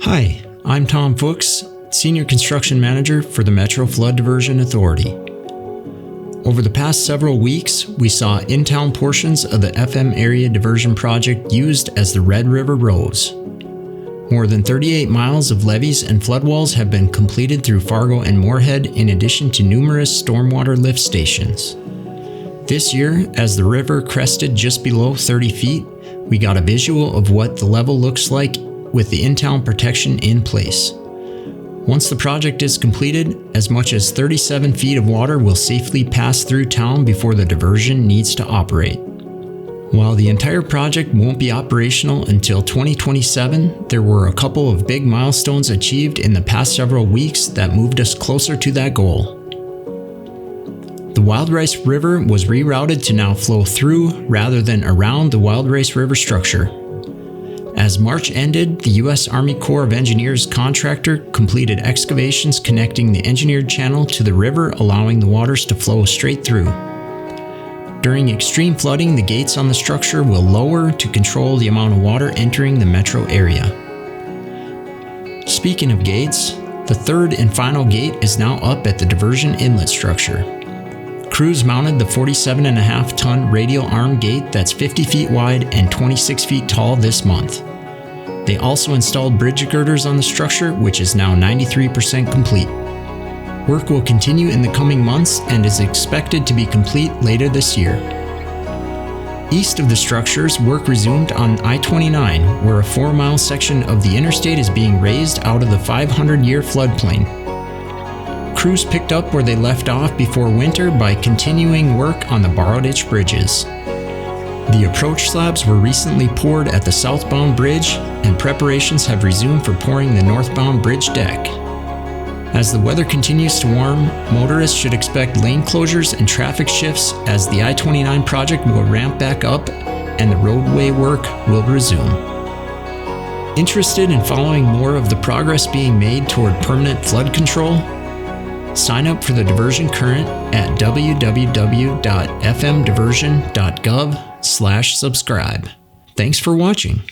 Hi, I'm Tom Fuchs, Senior Construction Manager for the Metro Flood Diversion Authority. Over the past several weeks, we saw in-town portions of the FM Area Diversion Project used as the Red River rose. More than 38 miles of levees and floodwalls have been completed through Fargo and Moorhead, in addition to numerous stormwater lift stations. This year, as the river crested just below 30 feet, we got a visual of what the level looks like with the in-town protection in place. Once the project is completed, as much as 37 feet of water will safely pass through town before the diversion needs to operate. While the entire project won't be operational until 2027, there were a couple of big milestones achieved in the past several weeks that moved us closer to that goal. The Wild Rice River was rerouted to now flow through rather than around the Wild Rice River structure. As March ended, the U.S. Army Corps of Engineers contractor completed excavations connecting the engineered channel to the river, allowing the waters to flow straight through. During extreme flooding, the gates on the structure will lower to control the amount of water entering the metro area. Speaking of gates, the third and final gate is now up at the diversion inlet structure. Crews mounted the 47.5-ton radial arm gate that's 50 feet wide and 26 feet tall this month. They also installed bridge girders on the structure, which is now 93% complete. Work will continue in the coming months and is expected to be complete later this year. East of the structures, work resumed on I-29, where a 4-mile section of the interstate is being raised out of the 500-year floodplain. Crews picked up where they left off before winter by continuing work on the borrow-ditch bridges. The approach slabs were recently poured at the southbound bridge, and preparations have resumed for pouring the northbound bridge deck. As the weather continues to warm, motorists should expect lane closures and traffic shifts as the I-29 project will ramp back up and the roadway work will resume. Interested in following more of the progress being made toward permanent flood control? Sign up for the Diversion Current at www.fmdiversion.gov/subscribe. Thanks for watching.